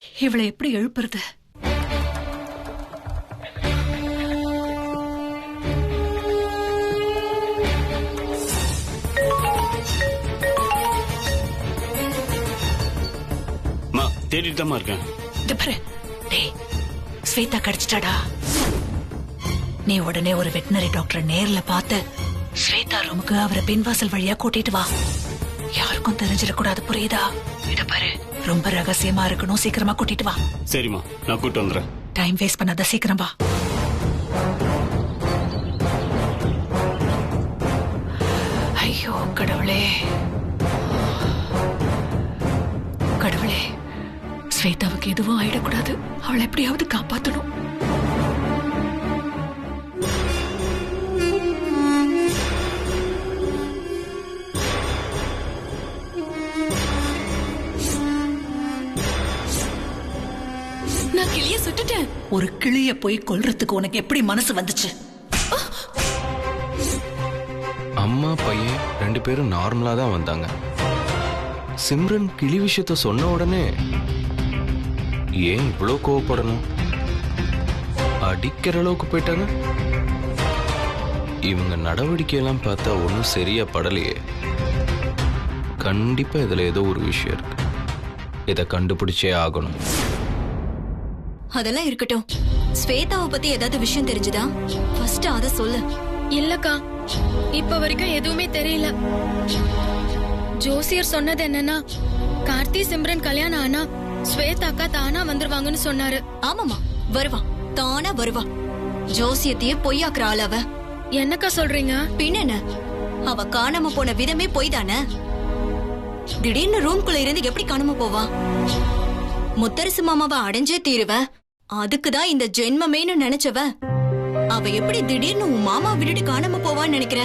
இவளை எப்படி எழுப்புறது? தேடிட்டு தான் இருக்கேன். ஸ்வேதா கிடைச்சிட்டாடா. நீ உடனே ஒரு வெட்டினரி டாக்டர் நேர்ல பார்த்து ஸ்வேதா ரூமுக்கு அவரை பின்வாசல் வழியா கூட்டிட்டு வா. யாருக்கும் தெரிஞ்சிடக்கூடாது, புரியுதா? இத பாரு, ரொம்ப ரகசியமா இருக்கணும். சீக்கிரமா கூட்டிட்டு வா. சரிம்மா, நான் கூட்டிட்டு வந்துடுறேன். டைம் வேஸ்ட் பண்ணாத, சீக்கிரம் வா. ஐயோ கடவுளே, கடவுளே, ஸ்வேதாவுக்கு எதுவும் ஆயிடக்கூடாது. அவளை எப்படியாவது காப்பாத்தணும். நான் கிளிய சுட்டுட்டேன். ஒரு கிளிய போய் கொல்றதுக்கு உனக்கு எப்படி மனசு வந்துச்சு? அம்மா பையன் 2 பேரும் நார்மலா தான் வந்தாங்க. சிம்ரன் கிளி விஷயத்த சொன்ன உடனே ஏன் இவ்வளோ கோவப்படணும்? அடிக்கிற அளவுக்கு போயிட்டாங்க. இவங்க நடவடிக்கையெல்லாம் பார்த்தா ஒன்றும் சரியா படலையே. கண்டிப்பா இதுல ஏதோ ஒரு விஷயம் இருக்கு. இதை கண்டுபிடிச்சே ஆகணும். அதெல்லாம் இருக்கட்டும். ஸ்வேதாவை பத்தி ஏதாவது விஷயம் தெரிஞ்சுதா? ஃபர்ஸ்ட் அத சொல்லு. இல்லக்கா, இப்ப வரைக்கும் எதுவுமே தெரியல. ஜோசியர் சொன்னது என்னன்னா, கார்த்தி சிம்ரன் கல்யாணம் ஆனா ஸ்வேதா அக்கா தானா வந்துருவாங்கன்னு சொன்னாரு. ஆமாமா, வருவா, தானா வருவா. ஜோசியத்தையே பொய்யாக்குற ஆள் அவ. என்னக்கா சொல்றீங்க? பின்ன அவ காணாம போன விதமே பொய் தானே. திடீர்னு ரூம்குள்ள இருந்து எப்படி காணாம போவா? முத்தரசு மாமாவை அடைஞ்சே தீருவ, அதுக்குதான் இந்த ஜென்மமேன்னு நினைச்சவ. அவ எப்படி திடீர்னு உன் மாமா விட்டுட்டு காணாம போவான்னு நினைக்கிற?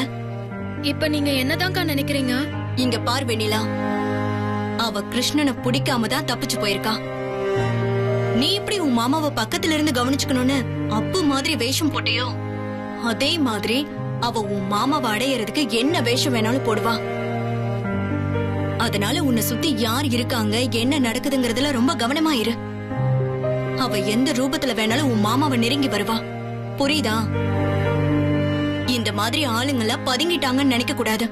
இப்ப நீங்க என்னதான்க்கா நினைக்கிறீங்க? இங்க பார் வெண்ணிலா, அவ கிருஷ்ணனை பிடிக்காம தான் தப்பிச்சு போயிருக்கா. நீ இப்படி உன் மாமாவை பக்கத்துல இருந்து கவனிச்சுக்கணும்னு அப்பு மாதிரி வேஷம் போட்டியோ, அதே மாதிரி அவ உன் மாமாவை அடையறதுக்கு என்ன வேஷம் வேணாலும் போடுவா. அதனால உன்னை சுத்தி யார் இருக்காங்க, என்ன நடக்குதுங்கறதுல ரொம்ப கவனமா இரு. அவ எந்த ரூபத்துல வேணாலும் உன் மாமாவை நெருங்கி வருவா, புரியுதா? இந்த மாதிரி ஆளுங்கள பதுங்கிட்டாங்கன்னு நினைக்க கூடாது.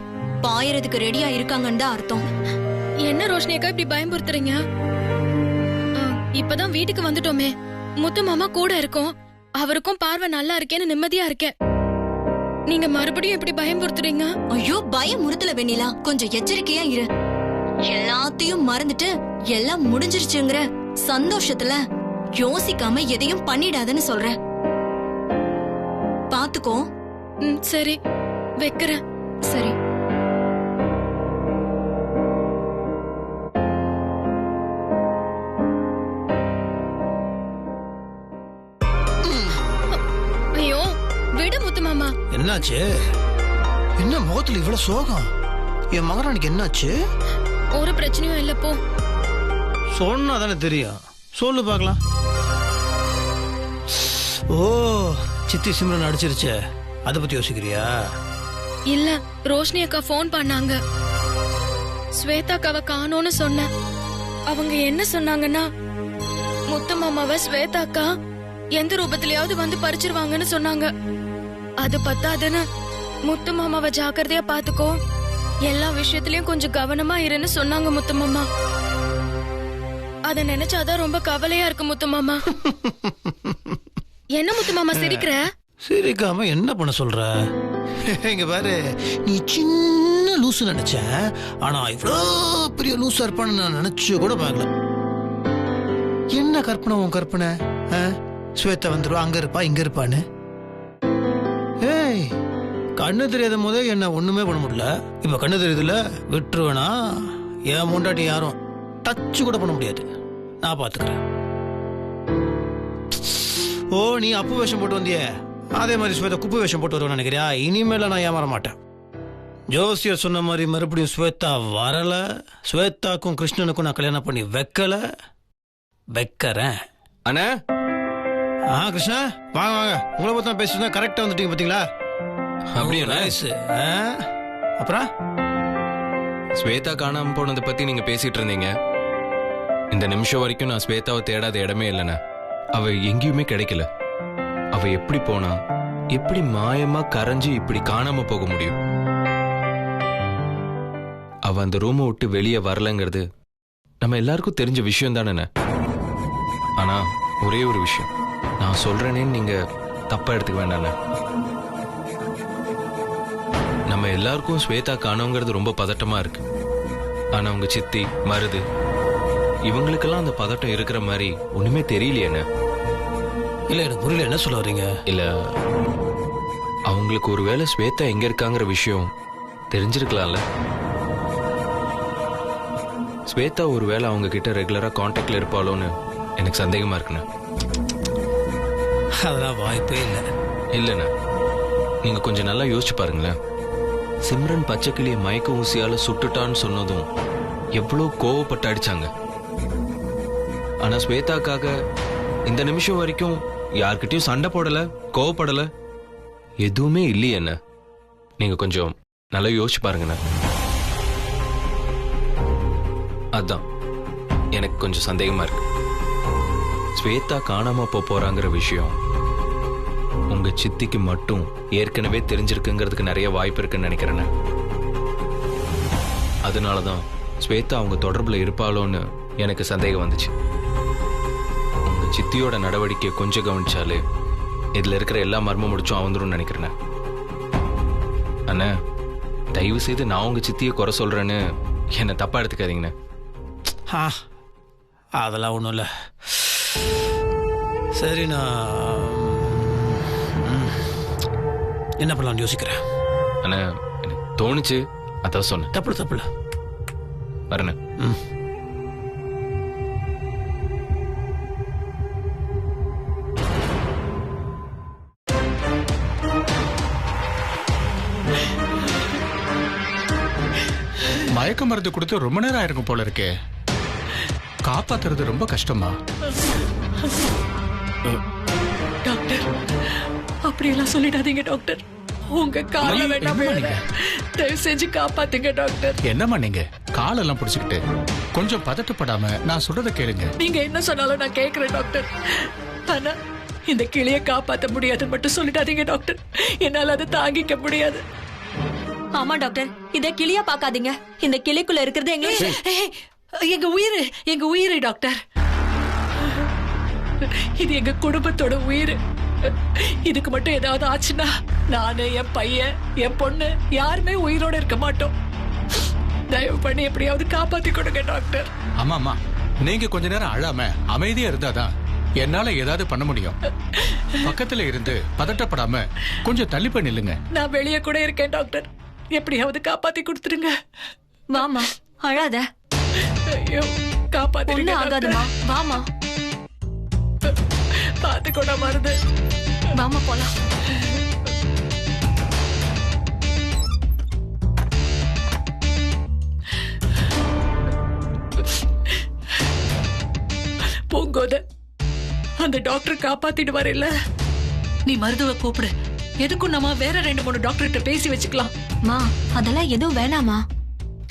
பாயறதுக்கு ரெடியா இருக்காங்கன்னு தான் அர்த்தம். என்ன ரோஷினியக்கா இப்படி பயம்புறுத்துறீங்க? இப்பதான் வீட்டுக்கு வந்துட்டோமே, முத்து மாமா கூட இருக்கோம். அவருக்கும் பார்வை நல்லா இருக்கேன்னு நிம்மதியா இருக்கேன். நீங்க மறுபடியும் இப்படி பயம்புறுத்துறீங்க? ஐயோ, பயம் முறுத்தல வெண்ணிலா, கொஞ்சம் எச்சரிக்கையா இரு. எல்லாத்தையும் மறந்துட்டு எல்லாம் முடிஞ்சிருச்சுங்கிற சந்தோஷத்துல யோசிக்காம எதையும் பண்ணிடாதன்னு சொல்றேன். பாத்துக்கோ. சரி, வைக்கிறேன். சரி. ஐயோ விடு முத்து மாமா. என்னாச்சு? என்ன முகத்துல இவ்வளவு சோகம்? என் மகரானுக்கு என்னாச்சு? ஒரு பிரச்சனையும் இல்ல, போ. சொன்னா தானே தெரியும், சொல்லு பாக்கலாம். ஓ, சித்தி சிம்ரன் அடிச்சிருச்சே, அத பத்தி யோசிக்கிறியா? இல்ல, ரோஷினி அக்கா போன் பண்ணாங்க. ஸ்வேதா அக்காவை காணோன்னு சொன்ன. அவங்க என்ன சொன்னாங்கன்னா, முத்து மாமாவை ஸ்வேதா அக்கா எந்த ரூபத்திலயாவது வந்து பறிச்சிருவாங்கன்னு சொன்னாங்க. அது பத்தாதுன்னு முத்து மாமாவை ஜாக்கிரதையா பாத்துக்கோ, எல்லா விஷயத்திலயும் கொஞ்சம் கவனமா இருன்னு சொன்னாங்க முத்து மாமா. அத நினைச்சாதான் ரொம்ப கவலையா இருக்கு முத்து மாமா. என்ன முத்து மாமா சிரிக்கிற? சிரிக்காம என்ன பண்ண சொல்ற? இங்க பாரு, நீ சின்ன லூசு நினைச்ச, ஆனா இவ்வளோ பெரிய லூசா இருப்பான்னு நான் நினைச்சு கூட பார்க்கல. என்ன கற்பனை உன் கற்பனை? ஸ்வேதா வந்துருவா, அங்க இருப்பா இங்க இருப்பான்னு. ஏய், கண்ணு தெரியாத போதே என்ன ஒண்ணுமே பண்ண முடியல, இப்ப கண்ணு தெரியுதுல, விட்டுருவேனா? என் முண்டாட்டி யாரும் டச்சு கூட பண்ண முடியாது, நான் பாத்துக்கிறேன். ஓ, நீ அப்பு வேஷம் போட்டு வந்தியே, அதே மாதிரி ஸ்வேதா குப்பு வேஷம் போட்டு வருவேன் நினைக்கிறியா? இனிமேல நான் ஏமாற மாட்டேன். ஜோசியர் சொன்ன மாதிரி மறுபடியும் ஸ்வேதா வரல, ஸ்வேதாக்கும் கிருஷ்ணனுக்கும் நான் கல்யாணம் பண்ணி வைக்கிறேன். அண்ணா, கிருஷ்ணா வாங்க வாங்க, உங்களை பத்தி தான் பேசிட்டு கரெக்டா வந்துட்டீங்க பாத்தீங்களா? அப்படியா? அப்புறம் ஸ்வேதா காணாம போனதை பத்தி நீங்க பேசிட்டு இருந்தீங்க. இந்த நிமிஷம் வரைக்கும் நான் ஸ்வேதாவை தேடாத இடமே இல்லைண்ணே. அவ எங்கேயுமே கிடைக்கல. அவ எப்படி போனா, எப்படி மாயமா கரைஞ்சு இப்படி காணாம போக முடியும்? அவ அந்த ரூமை விட்டு வெளியே வரலங்கிறது நம்ம எல்லாருக்கும் தெரிஞ்ச விஷயம் தானே. ஆனா ஒரே ஒரு விஷயம் நான் சொல்றேனேன்னு நீங்க தப்பா எடுத்துக்க வேண்டாண்ணே. நம்ம எல்லாருக்கும் ஸ்வேதா காணோங்கிறது ரொம்ப பதட்டமா இருக்கு. ஆனா உங்க சித்தி, மருது இவங்களுக்கெல்லாம் அந்த பதட்டம் இருக்கிற மாதிரி ஒண்ணுமே தெரியலையே. இல்ல எனக்கு புரியல, என்ன சொல்ல வர்றீங்க? இல்ல அவங்களுக்கு ஒருவேளை ஸ்வேதா எங்க இருக்காங்கிற விஷயம் தெரிஞ்சிருக்கலாம்ல. ஸ்வேதா ஒருவேளை அவங்க கிட்ட ரெகுலரா கான்டாக்ட்ல இருப்பாளோன்னு எனக்கு சந்தேகமா இருக்குண்ணே. அதெல்லாம் வாய்ப்பே இல்லை. இல்லண்ணா, நீங்க கொஞ்சம் நல்லா யோசிச்சு பாருங்களேன். சிம்ரன் பச்சைக்கிளியை மயக்க ஊசியால சுட்டுட்டான்னு சொன்னதும் எவ்வளவு கோவப்பட்டு அடிச்சாங்க. ஆனா ஸ்வேதாக்காக இந்த நிமிஷம் வரைக்கும் யார்கிட்டயும் சண்டை போடல, கோவப்படல, எதுவுமே இல்லையே. என்ன நீங்க கொஞ்சம் நல்லா யோசிச்சு பாருங்கண்ணா. அதான் எனக்கு கொஞ்சம் சந்தேகமா இருக்கு. ஸ்வேதா காணாம போறாங்கிற விஷயம் உங்க சித்திக்கு மட்டும் ஏற்கனவே தெரிஞ்சிருக்குங்கிறதுக்கு நிறைய வாய்ப்பு இருக்குன்னு நினைக்கிறேன். அதனாலதான் ஸ்வேதா அவங்க தொடர்புல இருப்பாளோன்னு எனக்கு சந்தேகம் வந்துச்சு. உங்க சித்தியோட நடவடிக்கை கொஞ்சம் கவனிச்சாலே இதுல இருக்கிற எல்லா மர்மம் முடிச்சும் அவந்துரும் நினைக்கிறேன். அண்ணா, தயவு செய்து நான் உங்க சித்தியை குறை சொல்றேன்னு என்னை தப்பா எடுத்துக்காதீங்கண்ணே. அதெல்லாம் ஒன்றும் இல்லை. சரி, நான் என்ன பண்ணலாம்னு யோசிக்கிறேன். அண்ணா, எனக்கு தோணுச்சு, அதான் சொன்னேன். தப்பு இல்லை. வரேண்ணே. மயக்க மருந்து கொடுத்து ரொம்ப நேரம் ஆயிருக்கும் போல இருக்கே. காப்பாத்துறது ரொம்ப கஷ்டமா? டாக்டர், அப்படியெல்லாம் சொல்லிடாதீங்க டாக்டர். உங்க கால வேண்டாம், தயவு செஞ்சு காப்பாத்துங்க டாக்டர். என்னம்மா நீங்க காலெல்லாம் பிடிச்சுக்கிட்டு கொஞ்சம் பதட்டப்படாம நான் சொல்றத கேளுங்க. நீங்க என்ன சொன்னாலும் நான் கேட்கிறேன் டாக்டர். ஆனா இந்த கிளியை காப்பாற்ற முடியாதுன்னு மட்டும் சொல்லிடாதீங்க டாக்டர். என்னால அதை தாங்கிக்க முடியாது. ஆமா டாக்டர், இத கிளியா பாக்காதீங்க. இந்த கிளிக்குள்ள இருக்கிறது எங்க உயிர் டாக்டர். இது எங்க குடும்பத்தோட உயிர். இதுக்கு மட்டும் ஏதாவது ஆச்சுன்னா நானு, என் பையன், என் பொண்ணு யாருமே உயிரோட இருக்க மாட்டோம். தயவு பண்ணி எப்படியாவது காப்பாத்தி கொடுங்க டாக்டர். ஆமாமா, நீங்க கொஞ்ச நேரம் அழாம அமைதியா இருந்தாதான் என்னால ஏதாவது பண்ண முடியும். பக்கத்துல இருந்து பதட்டப்படாம கொஞ்சம் தள்ளி போய் நில்லுங்க. நான் வெளியே கூட இருக்கேன் டாக்டர். எப்படியாவது காப்பாத்தி கொடுத்துருங்க. வாமா, அழாத. ஐயோ, காப்பாத்தி ஆகாதுமா. வாமா, பாத்து கூட மருது. வாமா போலாம். பூங்கோத, அந்த டாக்டர் காப்பாத்திட்டு வரல. நீ மருதுவ கூப்பிடு. எதுக்கும் நம்ம வேற 2-3 டாக்டர்கிட்ட பேசி வச்சுக்கலாம். மா, அதெல்லாம் எதுவும் வேணாமா.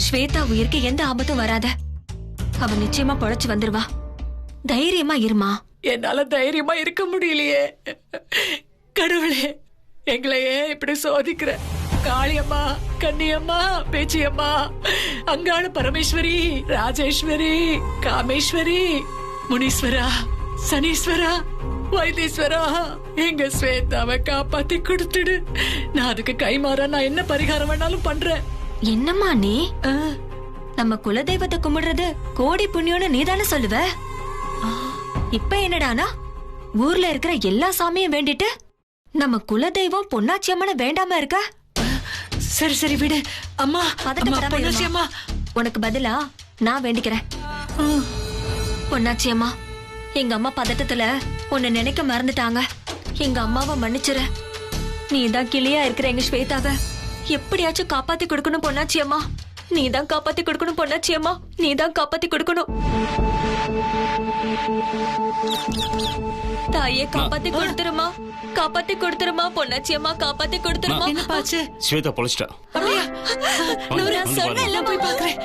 ஸ்வேதா உயிருக்கு எந்த ஆபத்தும் வராத. அவ நிச்சயமா பொழைச்சு வந்துருவா. தைரியமா இருமா. என்னால தைரியமா இருக்க முடியலையே. கடவுளே, எங்களை ஏன் இப்படி சோதிக்கிற? காளியம்மா, கன்னியம்மா, பேச்சியம்மா, அங்காள பரமேஸ்வரி, ராஜேஸ்வரி, காமேஸ்வரி, முனீஸ்வரா, சனீஸ்வரா, வைத்தீஸ்வரா, எங்க ஸ்வேதாவை காப்பாத்தி கொடுத்துடு. நான் அதுக்கு கைமாறா நான் என்ன பரிகாரம் வேணாலும் பண்றேன். என்னம்மா நீ? நம்ம குலதெய்வத்தை கும்பிடுறது கோடி புண்ணியம்னு நீதானே சொல்லுவ. இப்ப என்னடானா ஊர்ல இருக்கிற எல்லா சாமியும் வேண்டிட்டு நம்ம குலதெய்வம் பொன்னாச்சியம்மனை வேண்டாம இருக்க? சரி சரி விடு அம்மா. பொன்னாச்சியம்மா, உனக்கு பதிலா நான் வேண்டிக்கிறேன். பொன்னாச்சியம்மா, எங்க அம்மா பதட்டத்துல உன்னை நினைக்க மறந்துட்டாங்க. எங்க அம்மாவை மன்னிச்சிரு. நீதான் கிளியா இருக்கிற எங்க ஸ்வேதாவை எப்படியாச்சும் காப்பாத்தி கொடுக்கணும் பொன்னாச்சியம்மா. நீதான் காப்பாத்தி கொடுக்கணும் பொன்னாச்சியம்மா. நீதான் காப்பாத்தி கொடுக்கணும். தாயே, காப்பாத்தி கொடுத்துருமா. காப்பாத்தி கொடுத்துருமா பொன்னாச்சியம்மா. காப்பாத்தி கொடுத்துருமா. என்ன பாச்சு? ஸ்வேதா பொழைச்சிட்டா. அப்படியா? நான் சொன்ன எல்லாம் போய் பாக்குறேன்.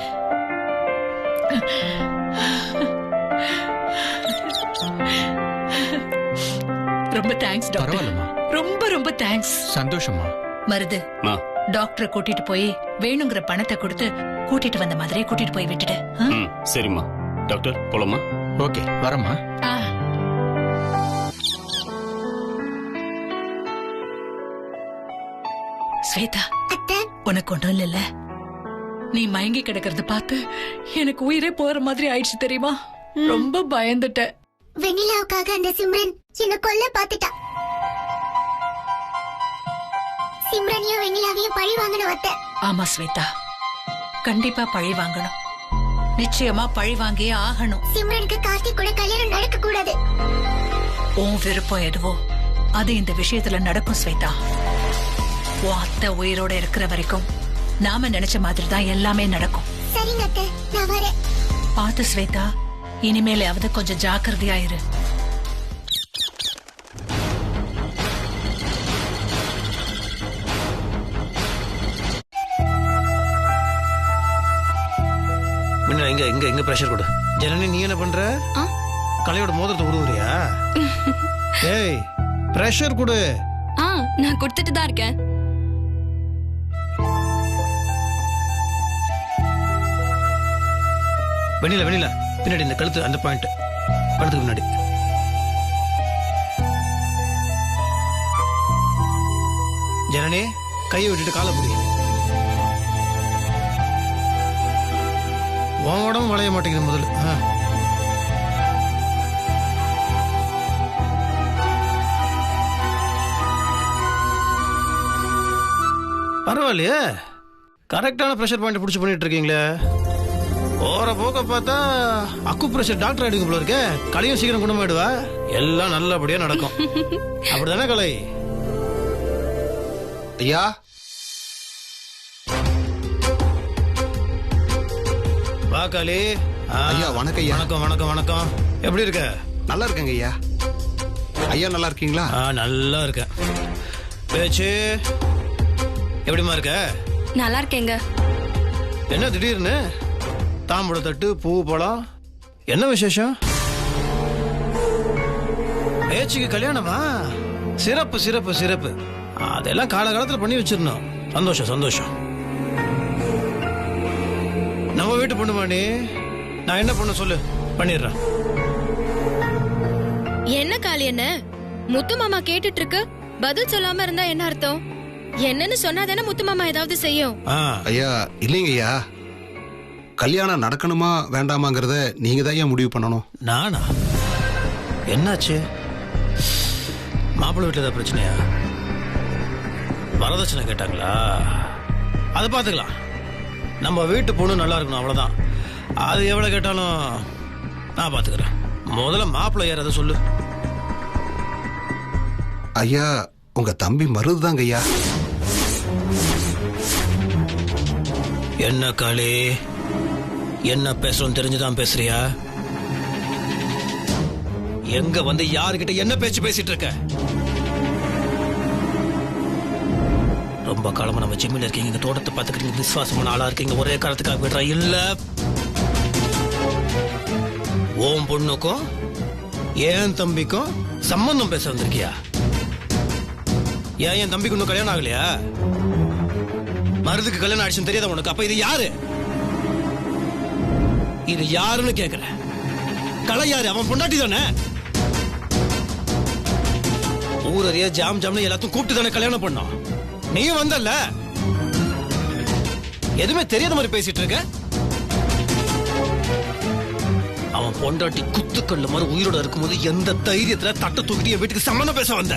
ரொம்ப தேங்க்ஸ் டாக்டர். பரவாயில்லம்மா. ரொம்ப ரொம்ப தேங்க்ஸ். சந்தோஷமா. மருது, மா டாக்டரை கூட்டிட்டு போய் வேணுங்கிற பணத்தை கொடுத்து கூட்டிட்டு வந்த மாதிரியே கூட்டிட்டு போய் விட்டுடு. ஆ? ம் சரிம்மா. டாக்டர் போலாமா? ஓகே வரமா. ஆ. ஸ்வேதா, உனக்கு ஒண்ணும் இல்ல. நீ மயங்கி கிடக்கிறத பார்த்து எனக்கு உயிரே போற மாதிரி ஆயிடுச்சு தெரியுமா? ரொம்ப பயந்துட்டேன். வெண்ணிலாவுக்காக அந்த சிம்ரன் என்ன கொல்ல பாத்துட்டா. சிம்ரனையும் வெண்ணிலாவையும் பழி வாங்கணும் அத்தை. ஆமா ஸ்வேதா, கண்டிப்பா பழி வாங்கணும். நிச்சயமா பழி வாங்கியே ஆகணும். சிம்ரனுக்கு கார்த்திக் கூட கல்யாணம் நடக்க கூடாது. உன் விருப்பம் எதுவோ அது இந்த விஷயத்துல நடக்கும் ஸ்வேதா. உன் அத்தை உயிரோட இருக்கிற வரைக்கும் நாம நினைச்ச மாதிரி தான் எல்லாமே நடக்கும். சரிங்க அத்தை, நான் வரேன். பாத்து ஸ்வேதா, இனிமேலாவது கொஞ்சம் ஜாக்கிரதையா இரு. இங்க இங்க இங்க பிரஷர் கொடு. ஜனனி, நீ என்ன பண்ற? கலையோட மோதிரத்தை உருவுறியா? ஏய், பிரஷர் கொடு. நான் கொடுத்துட்டு தான் இருக்கேன். வெண்ணில வெண்ணில பின்னாடி இந்த கழுத்து, அந்த பாயிண்ட் கழுத்துக்கு முன்னாடி. ஜனனி, கையை விட்டுட்டு காலை பிடி. உன் உடம்பு வளைய மாட்டேங்குது முதல்ல. பரவாயில்லையே, கரெக்டான ப்ரெஷர் பாயிண்ட் பிடிச்சி பண்ணிட்டு இருக்கீங்களே. போற போக்க பார்த்தா அக்கு பிரஷர் டாக்டர் ஆயிடுங்க போல இருக்க. கலையும் சீக்கிரம் குணமாயிடுவா. எல்லாம் நல்லபடியா நடக்கும். அப்படிதானே கலை? ஐயா, வா காளி. ஐயா வணக்கம் ஐயா. வணக்கம் வணக்கம் வணக்கம். எப்படி இருக்க? நல்லா இருக்கேங்க ஐயா. ஐயா நல்லா இருக்கீங்களா? நல்லா இருக்கேன். பேச்சு எப்படிமா இருக்க? நல்லா இருக்கேங்க. என்ன திடீர்னு தாம்பூல தட்டு, பூ, பழம், என்ன விசேஷம்? பேச்சுக்கு கல்யாணமா? சிறப்பு சிறப்பு சிறப்பு. அதெல்லாம் காலகாலத்தில் பண்ணி வச்சிருந்தோம். சந்தோஷம் சந்தோஷம். நம்ம வீட்டு பொண்ணுமா நீ? நான் என்ன பண்ண சொல்லு, பண்ணிடுறேன். என்ன காளி, என்ன முத்து மாமா கேட்டுட்டு இருக்கு, பதில் சொல்லாம இருந்தா என்ன அர்த்தம்? என்னன்னு சொன்னாதானே முத்து மாமா ஏதாவது செய்யும். ஐயா இல்லைங்க ஐயா, கல்யாணம் நடக்கணுமா வேண்டாமாங்கிறத நீங்க தான் ஏன் முடிவு பண்ணணும். நானா? என்னாச்சு? மாப்பிள்ளை வீட்டுல ஏதாவது பிரச்சனையா? வரதட்சணை கேட்டாங்களா? அதை பார்த்துக்கலாம். நம்ம வீட்டு பொண்ணு நல்லா இருக்கணும், அவ்வளவுதான். அது எவ்வளவு கேட்டாலும் நான் பார்த்துக்கிறேன். முதல்ல மாப்பிள்ளை யார் அதை சொல்லு. ஐயா, உங்க தம்பி மருதுதாங்க ஐயா. என்ன காளி, என்ன பேசுறோம் தெரிஞ்சுதான் பேசுறியா? எங்க வந்து யாருகிட்ட என்ன பேச்சு பேசிட்டு இருக்க? ரொம்ப காலமா நம்ம ஜிம்மில் இருக்கீங்க, இங்க தோட்டத்தை பார்த்துக்கிறீங்க, விசுவாசமான ஆளா இருக்கீங்க. ஒரே காலத்துக்காக விடுறா இல்ல? ஓம் பொண்ணுக்கும் ஏன் தம்பிக்கும் சம்பந்தம் பேச வந்திருக்கியா? ஏன் என் தம்பிக்கு இன்னும் கல்யாணம் ஆகலையா? மருதுக்கு கல்யாணம் ஆயிடுச்சுன்னு தெரியாத உனக்கு? அப்ப இது யாரு? இது யாருன்னு கேக்குற? கலை யாரு? அவன் பொண்டாட்டி தானே? ஊரறிய ஜாம் ஜாம்னு எல்லாத்தையும் கூப்பிட்டு தானே கல்யாணம் பண்ணோம். நீயும் வந்தல்ல, எதுவுமே தெரியாத மாதிரி பேசிட்டு இருக்க. அவன் பொண்டாட்டி குத்துக்கல்ல மாதிரி உயிரோட இருக்கும்போது எந்த தைரியத்துல தட்டை தூக்கிட்டு என் வீட்டுக்கு சம்மந்தம் பேச வந்த?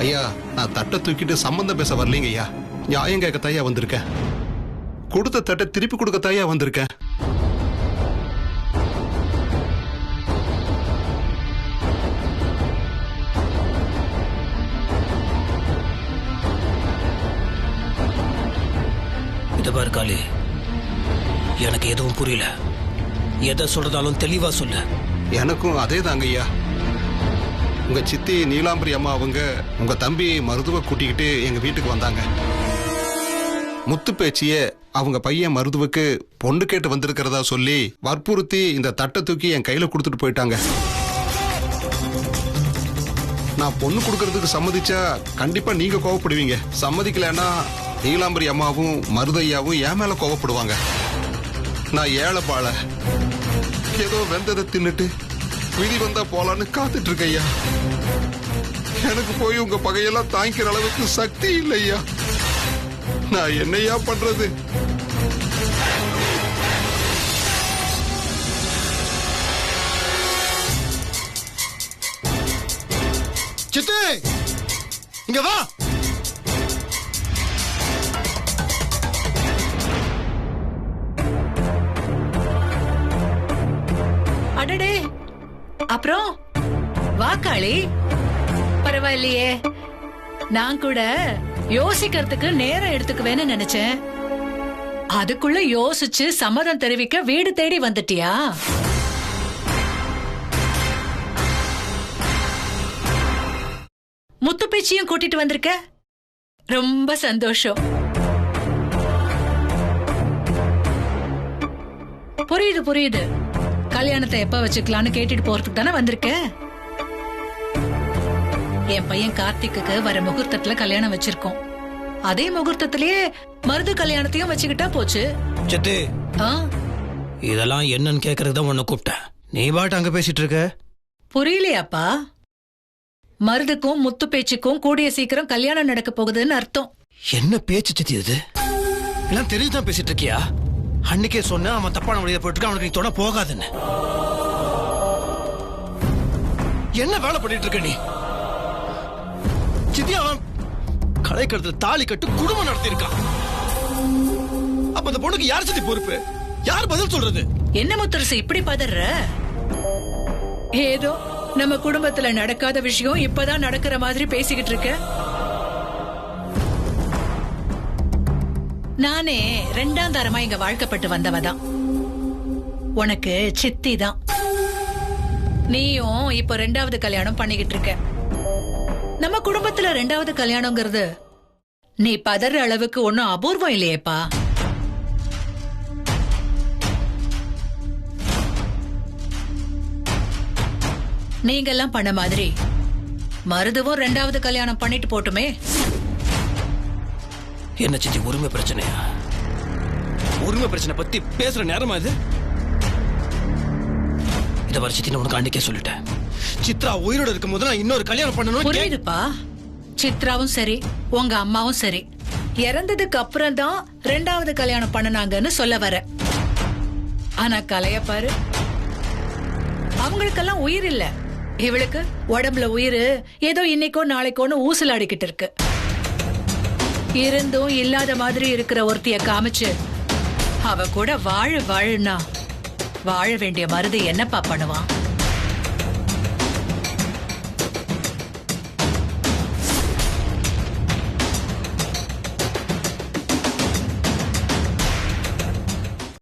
ஐயா, நான் தட்டை தூக்கிட்டு சம்பந்தம் பேச வரலீங்க ஐயா. நியாயம் கேட்க தாயா வந்திருக்கேன். கொடுத்த தட்டை திருப்பி கொடுக்க தாயா வந்திருக்கேன். இத பாரு காளி, எனக்கு எதுவும் புரியல. எதை சொல்றதாலும் தெளிவா சொல்லு. எனக்கும் அதே தாங்க ஐயா. உங்க சித்தி நீலாம்பரி அம்மா அவங்க உங்க தம்பி மருதுவ கூட்டிக்கிட்டு எங்க வீட்டுக்கு வந்தாங்க. முத்து பேச்சிய அவங்க பையன் மருதுவுக்கு பொண்ணு கேட்டு வந்திருக்கிறதா சொல்லி வற்புறுத்தி இந்த தட்டை தூக்கி என் கையில கொடுத்துட்டு போயிட்டாங்க. நான் பொண்ணு கொடுக்கறதுக்கு சம்மதிச்சா கண்டிப்பா நீங்க கோவப்படுவீங்க. சம்மதிக்கலன்னா நீலாம்பரி அம்மாவும் மருதையாவும் என் மேல கோவப்படுவாங்க. நான் ஏழை பாழ ஏதோ வெந்ததை தின்னுட்டு விதி வந்தா போலான்னு காத்துட்டு இருக்கையா. எனக்கு போய் உங்க பகையெல்லாம் தாங்கிக்கிற அளவுக்கு சக்தி இல்லையா. நான் என்னையா பண்றது? சித்து இங்க வா. அடடே, அப்புறம் வாக்காளி பரவாயில்லையே. நான் கூட யோசிக்கிறதுக்கு நேரம் எடுத்துக்குவேன்னு நினைச்சேன். அதுக்குள்ள யோசிச்சு சம்மதம் தெரிவிக்க வீடு தேடி வந்துட்டியா? முத்து பேச்சியும் கூட்டிட்டு வந்திருக்க, ரொம்ப சந்தோஷம். புரியுது புரியுது. கல்யாணத்தை எப்ப வச்சுக்கலான்னு கேட்டுட்டு போறதுக்கு தானே வந்திருக்க. என் பையன் கார்த்திக்கு வர முகூர்த்தத்துல கல்யாணம் வச்சிருக்கோம். அதே முகூர்த்தத்திலேயே மருது கல்யாணத்தையும் வச்சுக்கிட்டா போச்சு. சித்து, ஆ, இதெல்லாம் என்னன்னு கேக்குறதுக்கு தான் உன்னை கூப்பிட்டேன். நீ பாட்டு அங்க பேசிட்டு இருக்க. புரியலையாப்பா? மருதுக்கும் முத்து பேச்சுக்கும் கூடிய சீக்கிரம் கல்யாணம் நடக்க போகுதுன்னு அர்த்தம். என்ன பேச்சு சித்தி இது? எல்லாம் தெரிஞ்சுதான் பேசிட்டு இருக்கியா? அன்னைக்கே சொன்ன அவன் தப்பான வழியில போயிட்டு அவனுக்கு நீ தொட போகாதுன்னு. என்ன வேலை பண்ணிட்டு இருக்க நீ? சித்தி, அவன் கலைக்கடத்துல தாலி கட்டு குடும்பம் நடத்தி இருக்கான். அப்ப அந்த பொண்ணுக்கு யார் சித்தி பொறுப்பு? யார் பதில் சொல்றது? என்ன முத்தரசு இப்படி பதற? ஏதோ நம்ம குடும்பத்துல நடக்காத விஷயம் இப்பதான் நடக்கிற மாதிரி பேசிக்கிட்டு இருக்க. நானே ரெண்டாம் தரமா இங்க வாழ்க்கப்பட்டு வந்தவதான். உனக்கு சித்தி தான். நீயும் இப்ப ரெண்டாவது கல்யாணம் பண்ணிக்கிட்டு இருக்க. நம்ம குடும்பத்துல ரெண்டாவது கல்யாணங்கிறது நீ பதற அளவுக்கு ஒன்னும் அபூர்வம் இல்லையேப்பா. நீங்கெல்லாம் பண்ண மாதிரி மருதுவும் ரெண்டாவது கல்யாணம் பண்ணிட்டு போட்டுமே. என்ன சித்தி, உரிமை பிரச்சனையா? உரிமை பிரச்சனை பத்தி பேசுற நேரமா இது? இத வர சித்தி, உனக்கு அன்னைக்கே சொல்லிட்டேன். சித்ரா உயிரோட இருக்கும் போது நான் இன்னொரு கல்யாணம் பண்ணணும். புரியுதுப்பா. சித்ராவும் சரி, உங்க அம்மாவும் சரி, இறந்ததுக்கு அப்புறம் தான் ரெண்டாவது கல்யாணம் பண்ணனாங்கன்னு சொல்ல வர. ஆனா கலைய பாரு, அவங்களுக்கெல்லாம் உயிர் இல்ல. இவளுக்கு உடம்புல உயிர் ஏதோ இன்னைக்கோ நாளைக்கோன்னு ஊசல் அடிக்கிட்டு இருக்கு. இருந்தும் இல்லாத மாதிரி இருக்கிற ஒருத்திய காமிச்சு அவ கூட வாழுனா வாழ வேண்டிய மருது என்னப்பா பண்ணுவான்?